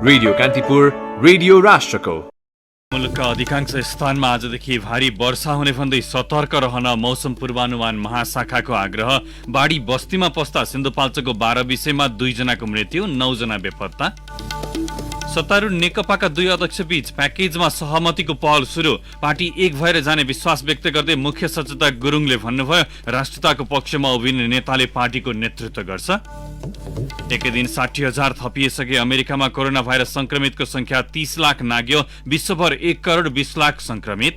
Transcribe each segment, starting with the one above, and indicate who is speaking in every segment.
Speaker 1: Radio Kantipur, radio राष्ट्रको।
Speaker 2: मुलुकका अधिकांश स्थानमा आजदेखि भारी वर्षा हुने भन्दै सतर्क रहन मौसम पूर्वानुमान महाशाखाको आग्रह। बाढी बस्तीमा पस्दा सिन्धुपाल्चोकको 12 विषयमा 2 जनाको मृत्यु, 9 जना बेपत्ता। सत्तारूढ नेकपाका 2 अध्यक्षबीच प्याकेजमा सहमतिको पहल सुरु। पार्टी एक भएर जाने विश्वास व्यक्त गर्दै मुख्य सचेतक गुरुङले भन्नुभयो, राष्ट्रियताको पक्षमा उभिने नेताले पार्टीको नेतृत्व गर्छ। एकै दिन 60,000 थपिएसके अमेरिकामा कोरोना भाइरस संक्रमितको संख्या 30 लाख नाग्यो। विश्वभर 1 करोड 20 लाख संक्रमित।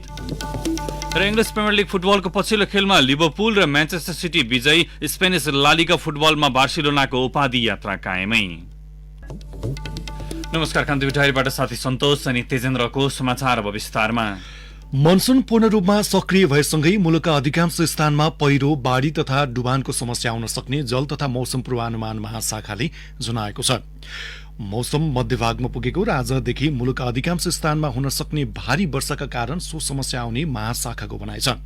Speaker 2: र इङ्ग्लिस प्रिमियर लिग फुटबलको पछिल्लो खेलमा लिभरपुल र म्यान्चेस्टर सिटी विजयी। स्पेनिस ला लिगा फुटबलमा बार्सिलोनाको उपाधि यात्रा कायमै। नमस्कार, कान्तिपुर डायरीबाट साथी सन्तोष अनि तेजेन्द्रको समाचार अब विस्तारमा।
Speaker 3: मनसुन पूर्ण रूपमा सक्रिय भएसँगै मुलुकका अधिकांश स्थानमा पहिरो, बाढी तथा डुबानको समस्या आउन सक्ने जल तथा मौसम पूर्वानुमान महाशाखाले जनाएको छ। मौसम मध्यभागमा पुगेको र आजदेखि मुलुकका अधिकांश स्थानमा हुन सक्ने भारी वर्षाका कारण सो समस्या आउने महाशाखाको भनाइ छ।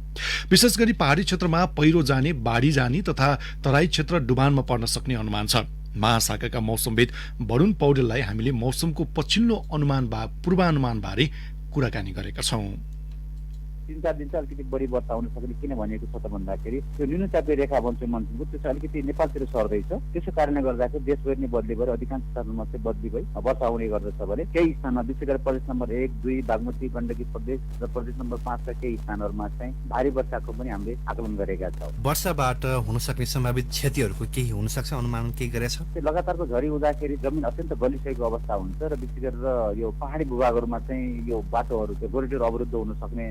Speaker 3: विशेष गरी पहाडी क्षेत्रमा पहिरो जाने, बाढी जाने तथा तराई क्षेत्र डुबानमा पर्न सक्ने अनुमान छ। महाशाखाका मौसमविद वरुण पौडेललाई हामीले मौसमको पछिल्लो पूर्वानुमान बारे कुराकानी गरेका छौं।
Speaker 4: 3-4 दिन चाहिँ अलिकति बढी वर्षा हुन सक्ने किन भनेको छ त भन्दाखेरि त्यो न्यून चापीय रेखा भन्छ मनसुनको, त्यो चाहिँ अलिकति नेपालतिर सर्दैछ। त्यसै कारणले गर्दाखेरि देशभरि नै बदली भएर अधिकांश स्थानमा चाहिँ बदली भई वर्षा हुने गर्दछ भने केही स्थानमा विशेष गरी प्रदेश नम्बर 1, 2 बागमती गण्डकी प्रदेश र प्रदेश नम्बर 5 का केही स्थानहरूमा चाहिँ भारी वर्षाको पनि हामीले आकलन गरेका छौं।
Speaker 5: वर्षाबाट हुन सक्ने सम्भावित क्षतिहरूको केही हुन सक्छ अनुमान के गरेछ?
Speaker 4: लगातारको झरी हुँदाखेरि जमिन अत्यन्त गलिसकेको अवस्था हुन्छ र विशेष गरेर यो पहाडी भूभागहरूमा चाहिँ यो बाटोहरू चाहिँ गोरिटोर अवरुद्ध हुन सक्ने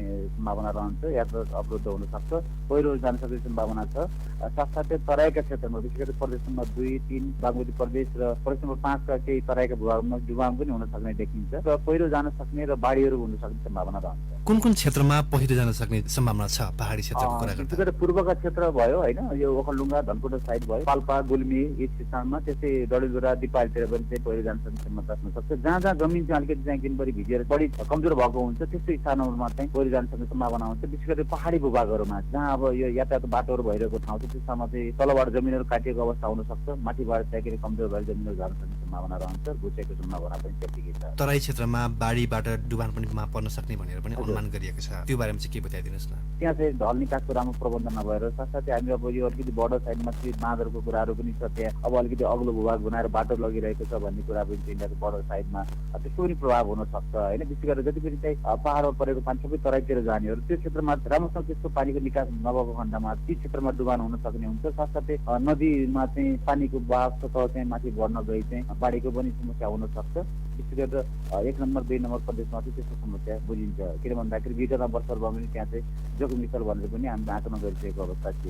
Speaker 4: सम्भावना रहन्छ, यातायात अवरुद्ध हुन सक्छ, पहिरो जान सक्ने सम्भावना छ। साथसाथै तराईका क्षेत्रमा विशेष गरी प्रदेश नम्बर 2, 3 बागमती प्रदेश र प्रदेश नम्बर 5 का केही तराईका भूभागमा डुबान पनि हुन सक्ने देखिन्छ र पहिरो जान सक्ने र बाढीहरू हुन सक्ने सम्भावना रहन्छ।
Speaker 5: कुन कुन क्षेत्रमा पहिरो जान सक्ने सम्भावना छ? पहाडी क्षेत्रको कुरा गर्दा
Speaker 4: विशेष गरी पूर्वका क्षेत्र भयो हैन, यो ओखलढुङ्गा धनकुटा साइड भयो, पाल्पा गुल्मी यी स्थानमा, त्यसै डडेलधुरा दिपालतिर पनि चाहिँ पहिरो जान सक्ने सम्भावना हुन सक्छ। जहाँ जहाँ जमिन चाहिँ अलिकति चाहिँ दिनभरि भिजेर बढी कमजोर भएको हुन्छ त्यस्तो स्थानहरूमा चाहिँ पहिरो जान सक्ने सम्भावना हुन्छ। विशेष गरी पहाडी भूभागहरूमा जहाँ अब यो यातायात बाटोहरू भइरहेको ठाउँ छ त्यसमा चाहिँ तलबाट जमिनहरू काटिएको अवस्था हुन सक्छ, माथिबाट चाहिँ कमजोर भएर जमिनहरू जान सक्ने सम्भावना रहन्छ, घुसेको सम्भावना पनि त्यतिकै छ।
Speaker 5: तराई क्षेत्रमा बाढीबाट डुबान पनि पर्न सक्ने भनेर पनि अनुमान गरिएको छ, त्यो बारेमा चाहिँ के बताइदिनुहोस् न?
Speaker 4: त्यहाँ चाहिँ ढल निकासको राम्रो प्रबन्ध नभएर साथसाथै हामी अब यो अलिकति बर्डर साइडमा चाहिँ बाँधहरूको कुराहरू पनि छ, त्यहाँ अब अलिकति अग्लो भूभाग बनाएर बाटो लगिरहेको छ भन्ने कुरा पनि छ। इन्डियाको बर्डर साइडमा त्यसको पनि प्रभाव हुन सक्छ होइन। विशेष गरेर जति पनि चाहिँ पहाडमा परेको पानी सबै तराईतिर जानेहरू त्यो क्षेत्रमा राम्रोसँग त्यसको पानीको निकास नभएको खण्डमा ती क्षेत्रमा डुबान हुन सक्ने हुन्छ। साथसाथै नदीमा चाहिँ पानीको बहाव सतह चाहिँ माथि बढ्न गई चाहिँ बाढीको पनि समस्या हुन सक्छ। विशेष गरेर 1 नम्बर 2 नम्बर प्रदेशमा चाहिँ त्यस्तो समस्या बुझिन्छ, किन भन्दाखेरि गिटारमा वर्षहरूमा पनि त्यहाँ चाहिँ जोखिम स्थल भनेर पनि हामीले आकलन गरिसकेको अवस्था छ।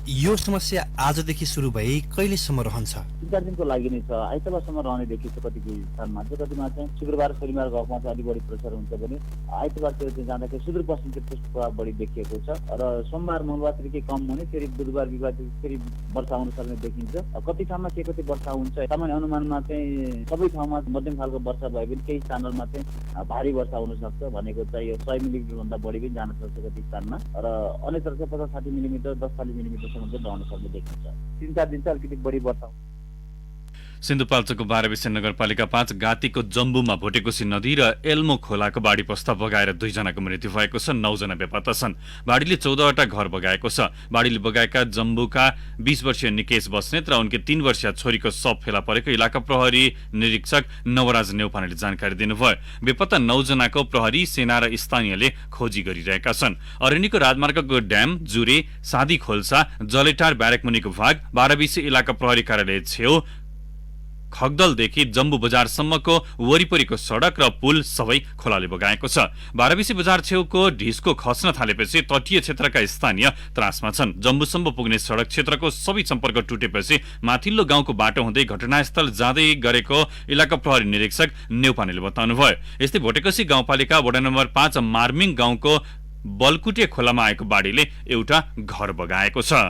Speaker 5: यो समस्या आजदेखि सुरु भए कहिलेसम्म रहन्छ?
Speaker 4: 3-4 दिनको लागि नै छ, आइतबारसम्म रहने देखिन्छ। कतिपय स्थानमा चाहिँ कतिमा चाहिँ शुक्रबार शनिबार गएकोमा चाहिँ अलिक बढी प्रेसर हुन्छ भने आइतबारतिर चाहिँ जाँदाखेरि सुदूरपश्चिमतिर त्यसको प्रभाव बढी देखिएको छ र सोमबार मङ्गलबारतिर केही कम हुने, फेरि बुधबार बिहिबारतिर फेरि वर्षा हुन सक्ने देखिन्छ। कति ठाउँमा के कति वर्षा हुन्छ सामान्य अनुमानमा चाहिँ सबै ठाउँमा मध्यम खालको वर्षा भए पनि केही स्थानहरूमा चाहिँ भारी वर्षा हुन सक्छ भनेको चाहिँ यो 100 मिलिमिटर भन्दा बढी पनि जान सक्छ कति स्थानमा र अन्यत्र चाहिँ 50-60 मिलिमिटर 10-40 मिलिमिटरसम्म चाहिँ रहन सक्ने देखिन्छ। 3-4 दिन चाहिँ अलिकति बढी वर्षा।
Speaker 2: सिन्धुपाल्चोकको 12 विषय नगरपालिका 5 गातीको जम्बुमा भोटेकोसी नदी र एल्मो खोलाको बाढी पस्ता बगाएर 2 जनाको मृत्यु भएको छ, 9 जना बेपत्ता छन्। बाढीले 14वटा घर बगाएको छ। बाढीले बगाएका जम्बुका 20 वर्षीय निकेश बस्नेत र उनकी 3 वर्षीय छोरीको शव फेला परेको इलाका प्रहरी निरीक्षक नवराज नेउपानेले जानकारी दिनुभयो। बेपत्ता 9 जनाको प्रहरी, सेना र स्थानीयले खोजी गरिरहेका छन्। अरण्यको राजमार्गको ड्याम, जुरे, सादी खोल्सा, जलेटार ब्यारेक मुनिको भाग, 12 विषय इलाका प्रहरी कार्यालय छेउ खगदलदेखि जम्बू बजारसम्मको वरिपरिको सडक र पुल सबै खोलाले बगाएको छ। 12 विषय बजार छेउको ढिस्को खस्न थालेपछि तटीय क्षेत्रका स्थानीय त्रासमा छन्। जम्बूसम्म पुग्ने सडक क्षेत्रको सबै सम्पर्क टुटेपछि माथिल्लो गाउँको बाटो हुँदै घटनास्थल जाँदै गरेको इलाका प्रहरी निरीक्षक नेउपानेले बताउनुभयो। यस्तै भोटेकोसी गाउँपालिका वडा नम्बर 5 मार्मिङ गाउँको बलकुटे खोलामा आएको बाढीले एउटा घर बगाएको छ।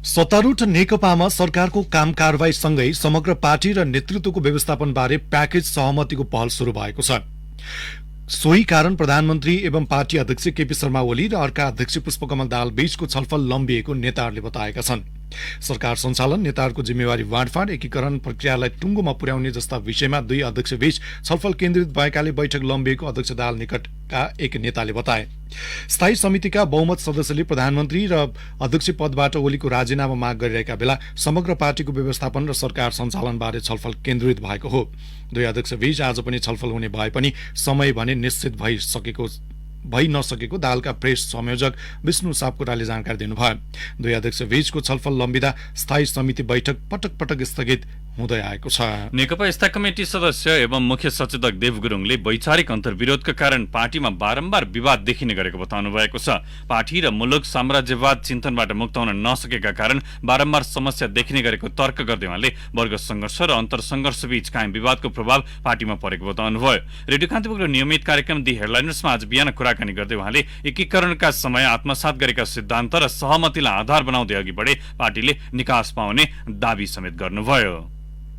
Speaker 3: सत्तारूढ नेकपामा सरकारको काम कारबाहीसँगै समग्र पार्टी र नेतृत्वको व्यवस्थापनबारे प्याकेज सहमतिको पहल सुरु भएको छ। सोही कारण प्रधानमन्त्री एवं पार्टी अध्यक्ष केपी शर्मा ओली र अर्का अध्यक्ष पुष्पकमल दाहाल बीचको छलफल लम्बिएको नेताहरूले बताएका छन्। सरकार सञ्चालन, नेताहरूको जिम्मेवारी बाँडफाँड, एकीकरण प्रक्रियालाई टुङ्गोमा पुर्याउने जस्ता विषयमा दुई अध्यक्षबीच छलफल केन्द्रित भएकाले बैठक लम्बिएको अध्यक्ष दाहाल निकटका एक नेताले बताए। स्थायी समितिका बहुमत सदस्यले प्रधानमन्त्री र अध्यक्ष पदबाट ओलीको राजीनामा माग गरिरहेका बेला समग्र पार्टीको व्यवस्थापन र सरकार सञ्चालनबारे छलफल केन्द्रित भएको हो। दुई अध्यक्षबीच आज पनि छलफल हुने भए पनि समय भने निश्चित भइ नसकेको दाहालका प्रेस संयोजक विष्णु सापकोटाले जानकारी दिनुभयो। दुई अध्यक्षबीचको छलफल लम्बिँदा स्थायी समिति बैठक पटक पटक स्थगित हुँदै आएको छ।
Speaker 2: नेकपा स्थायी कमिटी सदस्य एवं मुख्य सचेतक देव गुरुङले वैचारिक अन्तर्विरोधका कारण पार्टीमा बारम्बार विवाद देखिने गरेको बताउनु भएको छ। पार्टी र मुलुक साम्राज्यवाद चिन्तनबाट मुक्त हुन नसकेका कारण बारम्बार समस्या देखिने गरेको तर्क गर्दै उहाँले वर्ग सङ्घर्ष र अन्तरसङ्घर्ष बीच कायम विवादको प्रभाव पार्टीमा परेको बताउनुभयो। रेडियो कान्तिपुरको नियमित कार्यक्रम दि हेडलाइनर्समा आज बिहान कुराकानी गर्दै उहाँले एकीकरणका समय आत्मसात गरेका सिद्धान्त र सहमतिलाई आधार बनाउँदै अघि बढे पार्टीले निकास पाउने दावी समेत गर्नुभयो।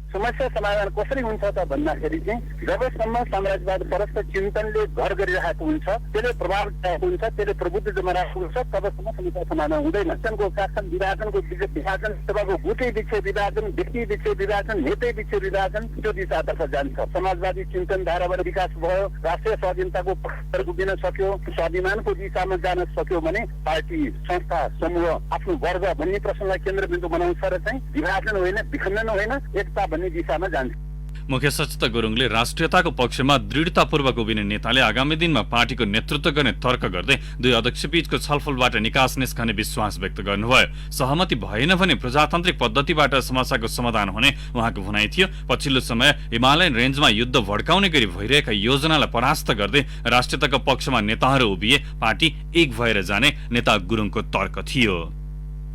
Speaker 6: समस्या समाधान कसरी हुन्छ त भन्दाखेरि चाहिँ जबसम्म साम्राज्यवाद परस्त चिन्तनले घर गरिरहेको हुन्छ, त्यसले प्रभाव पाएको हुन्छ, त्यसले प्रबुद्ध जमाएको हुन्छ, तबसम्म समस्या समाधान हुँदैन। शासन विभाजनको विभाजन, तपाईँको गुटै विषय विभाजन, व्यक्ति विषय विभाजन, नेतै विषय विभाजन त्यो दिशातर्फ जान्छ। समाजवादी चिन्तनधाराबाट विकास भयो, राष्ट्रिय स्वाधीनताको पक्षहरू उभिन सक्यो, स्वाभिमानको दिशामा जान सक्यो भने पार्टी, संस्था, समूह, आफ्नो वर्ग भन्ने प्रश्नलाई केन्द्रबिन्दु बनाउँछ र चाहिँ विभाजन होइन, विखण्डन होइन, एकता दिशामा जान्छ।
Speaker 2: मुख्य सचेतक गुरुङले राष्ट्रियताको पक्षमा दृढतापूर्वक उभिने नेताले आगामी दिनमा पार्टीको नेतृत्व गर्ने तर्क गर्दै दुई अध्यक्षबीचको छलफलबाट निकास निस्कने विश्वास व्यक्त गर्नुभयो। सहमति भएन भने प्रजातान्त्रिक पद्धतिबाट समस्याको समाधान हुने उहाँको भनाइ थियो। पछिल्लो समय हिमालयन रेन्जमा युद्ध भड्काउने गरी भइरहेका योजनालाई परास्त गर्दै राष्ट्रियताको पक्षमा नेताहरू उभिए पार्टी एक भएर जाने नेता गुरुङको तर्क थियो।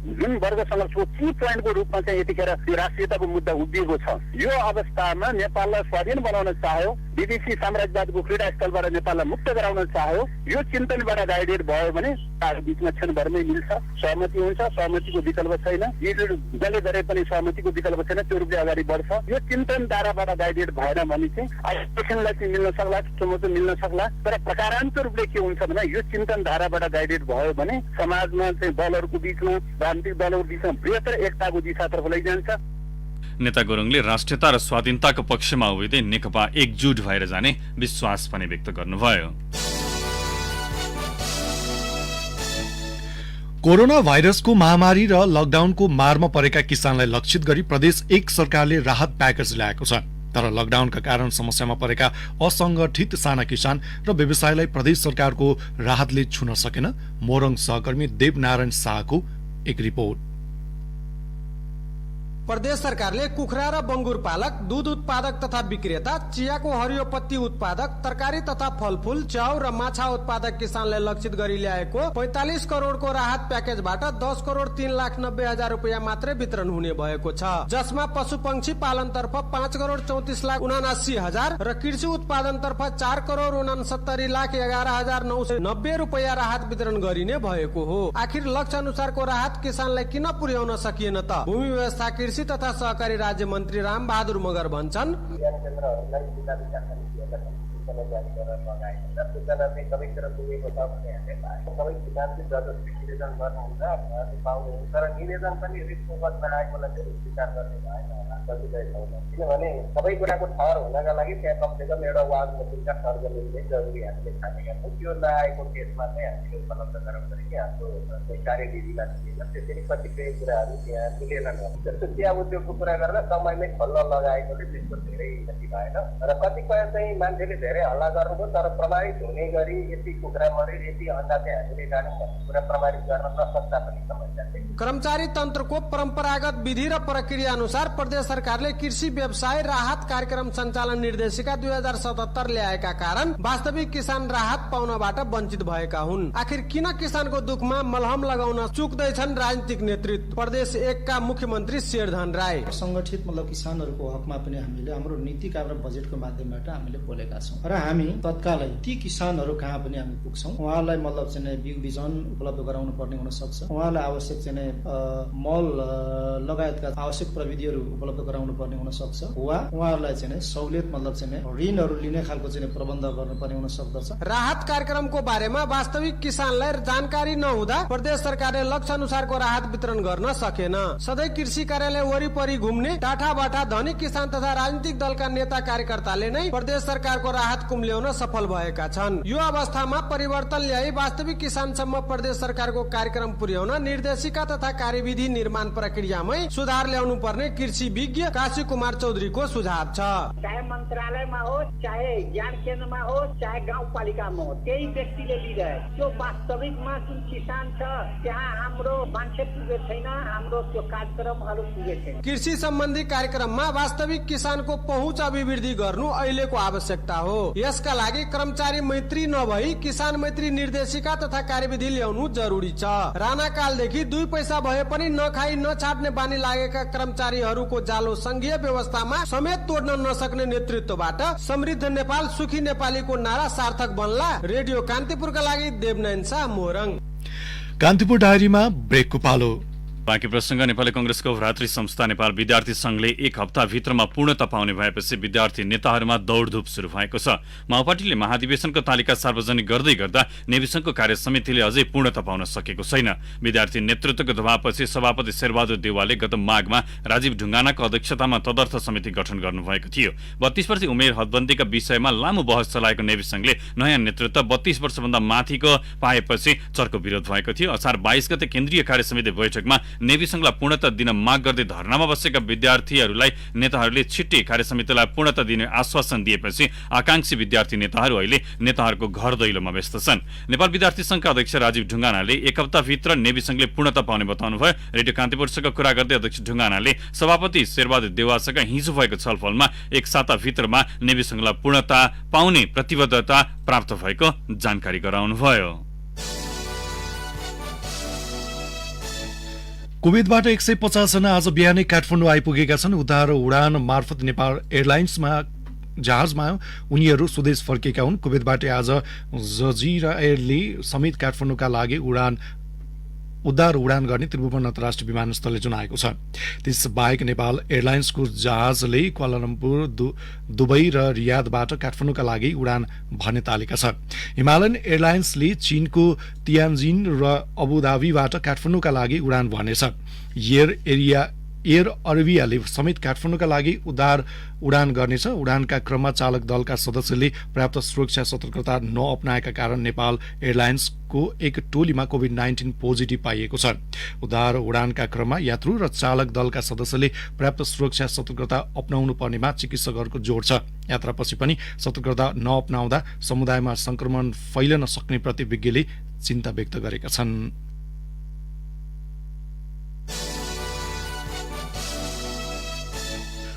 Speaker 6: जुन वर्ग सङ्घर्षको की पोइन्टको रूपमा चाहिँ यतिखेर यो राष्ट्रियताको मुद्दा उभिएको छ, यो अवस्थामा नेपाललाई स्वाधीन बनाउन चाह्यो, विदेशी साम्राज्यवादको क्रीडास्थलबाट नेपाललाई मुक्त गराउन चाह्यो, यो चिन्तनबाट गाइडेड भयो भने बीचमा क्षणभरमै मिल्छ, सहमति हुन्छ, सहमतिको विकल्प छैन, जसले गरे पनि सहमतिको विकल्प छैन, त्यो रूपले अगाडि बढ्छ। यो चिन्तनधाराबाट गाइडेड भएन भने चाहिँ आइसोलेसनलाई चाहिँ मिल्न सक्ला, क्षमता मिल्न सक्ला, तर प्रकारान्त रूपले के हुन्छ भने यो चिन्तनधाराबाट गाइडेड भयो भने समाजमा चाहिँ दलहरूको बिचमा, राजनीतिक दलहरूको बिचमा बृहत्तर एकताको दिशातर्फ लैजान्छ।
Speaker 2: नेता गुरुङले राष्ट्रियता र स्वाधीनताको पक्षमा उभिँदै नेकपा एकजुट भएर जाने विश्वास पनि व्यक्त गर्नुभयो।
Speaker 3: कोरोना भाइरसको महामारी र लकडाउनको मारमा परेका किसानलाई लक्षित गरी प्रदेश एक सरकारले राहत प्याकेज ल्याएको छ। तर लकडाउनका कारण समस्यामा परेका असंगठित साना किसान र व्यवसायलाई प्रदेश सरकारको राहतले छुन सकेन। मोरङ सहकर्मी देवनारायण शाहको एक रिपोर्ट।
Speaker 7: प्रदेश सरकारले कुखुरा र बंगुर पालक, दूध उत्पादक तथा विक्रेता, चियाको हरियो पत्ती उत्पादक, तरकारी तथा फलफूल, च्याउ र माछा उत्पादक किसानलाई लक्षित गरी ल्याएको 45 करोडको राहत प्याकेजबाट 10 करोड 3,90,000 रुपियाँ मात्रै वितरण हुने भएको छ, जसमा पशुपक्षी पालनतर्फ 5 करोड 34,79,000 र कृषि उत्पादनतर्फ 4 करोड 69,11,990 रुपियाँ राहत वितरण गरिने भएको हो। आखिर लक्ष्य अनुसारको राहत किसानलाई किन पुर्याउन सकिएन त? भूमि व्यवस्था कृषि तथा सहकारी राज्य मन्त्री राम बहादुर मगर भन्छन्,
Speaker 8: निवेदन पनि रिस्को बदमा आएकोलाई चाहिँ स्वीकार गर्ने भएन किनभने सबै कुराको ठहर हुनका लागि त्यहाँ कमसेकम एउटा वार्ड मन्त्रीका सर्जनले जरुरी हामीले छानेका छौँ। त्यो नआएको केसमा चाहिँ हामीले उपलब्ध गराउँदाखेरि कि हाम्रो कार्यविधिलाई मिलेन, त्यसरी कतिपय कुराहरू त्यहाँ मिलेनन्। जस्तो चिया उद्योगको कुरा गर्दा समयमै खोल्न लगाएकोले त्यसको धेरै क्षति भएन र कतिपय चाहिँ मान्छेले धेरै हल्ला गर्नुभयो, तर प्रमाणित हुने गरी यति कुखुरा मऱ्यो, यति अन्डा चाहिँ हामीले जाने कुरा प्रमाणित गर्न नसक्दा पनि समस्या थियो।
Speaker 7: कर्मचारी तन्त्रको परम्परागत विधि र प्रक्रिया अनुसार प्रदेश सरकारले कृषि व्यवसाय राहत कार्यक्रम सञ्चालन निर्देशिका 2077 ल्याएका कारण वास्तविक किसान राहत पाउनबाट वञ्चित भएका हुन्। आखिर किन किसानको दुखमा मलहम लगाउन चुक्दैछन् राजनीतिक नेतृत्व? प्रदेश 1 का मुख्यमन्त्री शेरधन राय,
Speaker 9: संगठित किसानहरूको हकमा पनि हामीले हाम्रो नीतिका र बजेटको माध्यमबाट हामीले बोलेका छौँ। र हामी तत्कालै ती किसानहरू कहाँ पनि हामी पुग्छौँ, उहाँहरूलाई मतलब चाहिँ बिउ बिजन उपलब्ध गराउनु पर्ने हुन सक्छ, उहाँलाई आवश्यक चाहिँ मल लगायतका आवश्यक प्रविधिहरू उपलब्ध गराउनु पर्ने हुन सक्छ, वा उहाँहरूलाई चाहिँ सहुलियत मतलब चाहिँ ऋणहरू लिने खालको चाहिँ प्रबन्ध गर्नुपर्ने हुन सक्दछ।
Speaker 7: राहत कार्यक्रमको बारेमा वास्तविक किसानलाई जानकारी नहुँदा प्रदेश सरकारले लक्ष्य अनुसारको राहत वितरण गर्न सकेन। सधैँ कृषि कार्यालय वरिपरि घुम्ने टाठा बाठा धनी किसान तथा राजनीतिक दलका नेता कार्यकर्ताले नै प्रदेश सरकारको राहत कुम्ल्याउन सफल भएका छन्। यो अवस्थामा परिवर्तन ल्याई वास्तविक किसानसम्म प्रदेश सरकारको कार्यक्रम पुर्याउन निर्देशिका तथा कार्यविधि निर्माण प्रक्रियामै सुधार ल्याउनु पर्ने कृषि विज्ञ काशी कुमार चौधरीको सुझाव छ।
Speaker 10: चाहे मन्त्रालयमा होस्, चाहे ज्ञान केन्द्रमा होस्, चाहे गाउँपालिकामा होस्, त्यही व्यक्तिले लिइरहे त्यो वास्तविकमा जुन किसान छ त्यहाँ हाम्रो मान्छे पुगेको छैन, हाम्रो त्यो कार्यक्रमहरू पुगेको छैन।
Speaker 7: कृषि सम्बन्धी कार्यक्रममा वास्तविक किसानको पहुँच अभिवृद्धि गर्नु अहिलेको आवश्यकता हो। यसका लागि कर्मचारी मैत्री नभई किसान मैत्री निर्देशिका तथा कार्यविधि ल्याउनु जरुरी छ। राणा कालदेखि 2 पैसा भए पनि नखाई नछाड्ने बानी लागेका कर्मचारीहरूको जालो संघीय व्यवस्थामा समेत तोड्न नसक्ने नेतृत्वबाट समृद्ध नेपाल सुखी नेपालीको नारा सार्थक बन्ला। रेडियो कान्तिपुरका लागि देवनयन शाह मोरङ।
Speaker 3: कान्तिपुर डायरीमा ब्रेकको पालो।
Speaker 2: बाँकी प्रसंग नेपाली कंग्रेसको भ्रातृ संस्था नेपाल विद्यार्थी संघले 1 हप्ताभित्रमा पूर्णता पाउने भएपछि विद्यार्थी नेताहरूमा दौडधुप शुरू भएको छ। माओपार्टीले महाधिवेशनको तालिका सार्वजनिक गर्दै गर्दा नेवी संघको कार्य समितिले अझै पूर्णता पाउन सकेको छैन। विद्यार्थी नेतृत्वको दबावपछि सभापति शेरबहादुर देउवाले गत माघमा राजीव ढुङ्गानाको अध्यक्षतामा तदर्थ समिति गठन गर्नुभएको थियो। 32 वर्ष उमेर हदबन्दीका विषयमा लामो बहस चलाएको नेवी संघले नयाँ नेतृत्व 32 वर्षभन्दा माथिको पाएपछि चर्को विरोध भएको थियो। असार 22 गते केन्द्रीय कार्य समिति बैठकमा नेवी संघलाई पूर्णता दिन माग गर्दै धरनामा बसेका विद्यार्थीहरूलाई नेताहरूले छिट्टै कार्य समितिलाई पूर्णता दिने आश्वासन दिएपछि आकांक्षी विद्यार्थी नेताहरू अहिले नेताहरूको घर दैलोमा व्यस्त छन्। नेपाल विद्यार्थी संघका अध्यक्ष राजीव ढुङ्गानाले 1 हप्ताभित्र नेवी संघले पूर्णता पाउने बताउनुभयो। रेडियो कान्तिपुरसँग कुरा गर्दै अध्यक्ष ढुङ्गानाले सभापति शेरबहादुर देउवासँग हिजो भएको छलफलमा 1 साताभित्रमा नेवी संघलाई पूर्णता पाउने प्रतिबद्धता प्राप्त भएको जानकारी गराउनुभयो।
Speaker 3: कुवेतबाट 150 जना आज बिहानै काठमाडौँ आइपुगेका छन्। उद्धार उडान मार्फत नेपाल एयरलाइन्समा जहाजमा उनीहरू स्वदेश फर्केका हुन्। कुवेतबाट आज जजिरा एयरले समेत काठमाडौँका लागि उद्धार उडान गर्ने त्रिभुवन अन्तर्राष्ट्रिय विमानस्थलले जनाएको छ। त्यसबाहेक नेपाल एयरलाइन्सको जहाजले क्वालालम्पुर, दुबई र रियादबाट काठमाडौँका लागि उडान भर्ने तालिका छ। हिमालयन एयरलाइन्सले चीनको तियानजिन र अबुधाबीबाट काठमाडौँका लागि उडान भर्नेछ। एयर अरेबियाले समेत काठमाडौँका लागि उद्धार उडान गर्नेछ। उडानका क्रममा चालक दलका सदस्यले पर्याप्त सुरक्षा सतर्कता नअपनाएका कारण नेपाल एयरलाइन्सको एक टोलीमा कोभिड-19 पोजिटिभ पाइएको छ। उद्धार उडानका क्रममा यात्रु र चालक दलका सदस्यले पर्याप्त सुरक्षा सतर्कता अपनाउनु पर्नेमा चिकित्सकहरूको जोड छ। यात्रापछि पनि सतर्कता नअपनाउँदा समुदायमा संक्रमण फैलन सक्ने प्रति विज्ञले चिन्ता व्यक्त गरेका छन्।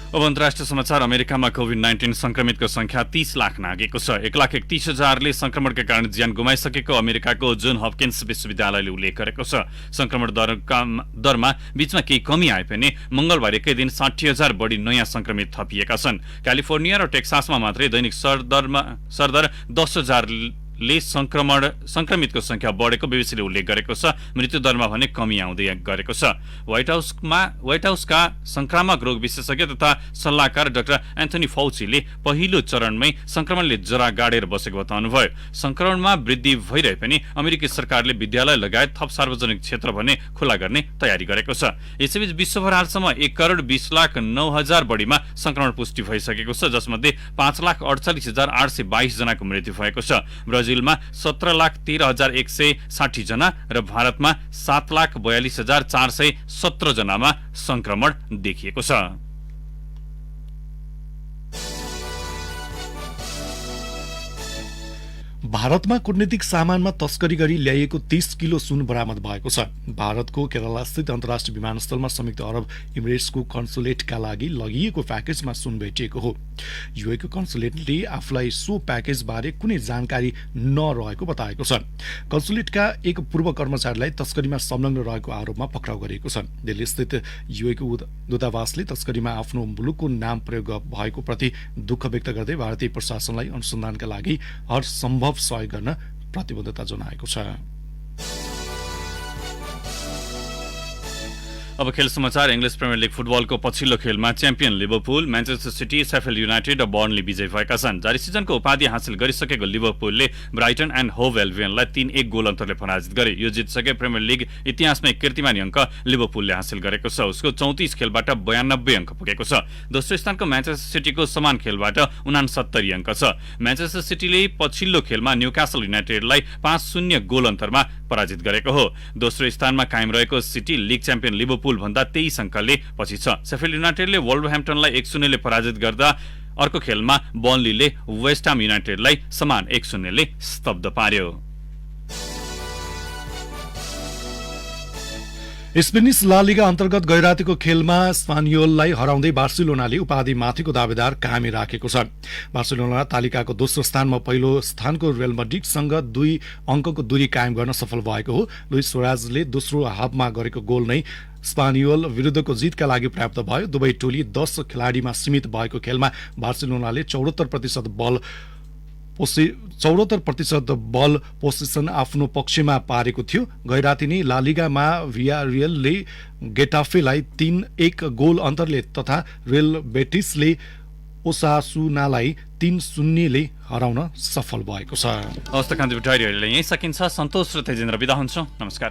Speaker 2: अब अन्तर्राष्ट्रिय समाचार। अमेरिकामा कोभिड-19 संक्रमितको संख्या 30 लाख नागेको छ। 1,31,000ले संक्रमणका कारण ज्यान गुमाइसकेको अमेरिकाको जोन हपकिन्स विश्वविद्यालयले उल्लेख गरेको छ। संक्रमण दरमा बीचमा केही कमी आए पनि मंगलबार एकै दिन 60,000 बढी नयाँ संक्रमित थपिएका छन्। क्यालिफोर्निया र टेक्सासमा मात्रै दैनिक सरदर 10,000 ले संक्रमितको संख्या बढेको बीबीसीले उल्लेख गरेको छ। मृत्यु दरमा भने कमी आउँदै गरेको छ। व्हाइट हाउसका संक्रामक रोग विशेषज्ञ तथा सल्लाहकार डाक्टर एन्थनी फाउचीले पहिलो चरणमै संक्रमणले जरा गाडेर बसेको बताउनुभयो। संक्रमणमा वृद्धि भइरहे पनि अमेरिकी सरकारले विद्यालय लगायत थप सार्वजनिक क्षेत्र भने खुला गर्ने तयारी गरेको छ। यसैबीच विश्वभर हालसम्म 1,20,09,000 बढीमा संक्रमण पुष्टि भइसकेको छ, जसमध्ये 5,48,822 जनाको मृत्यु भएको छ। ब्राजिलमा 17,13,160 जना र भारतमा 7,42,417 जनामा संक्रमण देखिएको छ।
Speaker 3: भारतमा कूटनीतिक सामानमा तस्करी गरी ल्याइएको 30 किलो सुन बरामद भएको छ। भारतको केरलास्थित अन्तर्राष्ट्रिय विमानस्थलमा संयुक्त अरब इमिरेट्सको कन्सुलेटका लागि लगिएको प्याकेजमा सुन भेटिएको हो। युएको कन्सुलेटले आफूलाई सो प्याकेजबारे कुनै जानकारी नरहेको बताएको छ। कन्सुलेटका एक पूर्व कर्मचारीलाई तस्करीमा संलग्न रहेको आरोपमा पक्राउ गरिएको छ। दिल्लीस्थित युएको दूतावासले तस्करीमा आफ्नो मुलुकको नाम प्रयोग भएको प्रति दुःख व्यक्त गर्दै भारतीय प्रशासनलाई अनुसन्धानका लागि हर सम्भव सहयोग गर्न प्रतिबद्धता जनाएको छ।
Speaker 2: अब खेल समाचार। इङ्ग्लिस प्रिमियर लिग फुटबलको पछिल्लो खेलमा champion Liverpool, Manchester city, Sheffield United र बर्नली विजयी भएका छन्। जारी सिजनको उपाधि हासिल गरिसकेको लिभरपुलले ब्राइटन एन्ड होभ एल्बियनलाई 3-1 गोल अन्तरले पराजित गरे। यो जितसँगै प्रिमियर लिग इतिहासमै कीर्तिमानी अङ्क लिभरपुलले हासिल गरेको छ। उसको 34 खेलबाट 92 अङ्क पुगेको छ। दोस्रो स्थानको म्यान्चेस्टर सिटीको समान खेलबाट 69 अङ्क छ। म्यान्चेस्टर सिटीले पछिल्लो खेलमा न्यूकासल युनाइटेडलाई 5-0 गोल अन्तरमा पराजित गरेको हो। दोस्रो स्थानमा कायम रहेको सिटी लिग च्याम्पियन लिभरपुल भन्दा 23 अङ्कले पछि छ। शेफिल्ड युनाइटेडले वुल्भरह्याम्पटनलाई 1-0 ले पराजित गर्दा अर्को खेलमा बर्नलीले वेस्ट ह्याम युनाइटेडलाई समान 1-0 ले स्तब्ध पार्यो।
Speaker 3: स्पेनिस ला लिगा अन्तर्गत गैरातीको खेलमा स्पानियोललाई हराउँदै बार्सिलोनाले उपाधिमाथिको दावेदार कायमै राखेको छ। बार्सिलोना तालिकाको दोस्रो स्थानमा पहिलो स्थानको रियल मैड्रिडसँग 2 अङ्कको दूरी कायम गर्न सफल भएको हो। लुइस सुआरेजले दोस्रो हाफमा गरेको गोल नै स्पानियोल विरुद्धको जितका लागि पर्याप्त भयो। दुवै टोली 10 खेलाडीमा सीमित भएको खेलमा बार्सिलोनाले 74% बल पोसेसन आफ्नो पक्षमा पारेको थियो। गैराती नै ला लिगामा भियारियलले गेटाफेलाई 3-1 गोल अन्तरले तथा रियल बेटिसले ओसासुनालाई 3-0 ले हराउन सफल भएको छ।
Speaker 2: हवस् त कान्ति डायरीले यही सकिन्छ। सन्तोष र तेजेन्द्र बिदा हुन्छौँ। नमस्कार।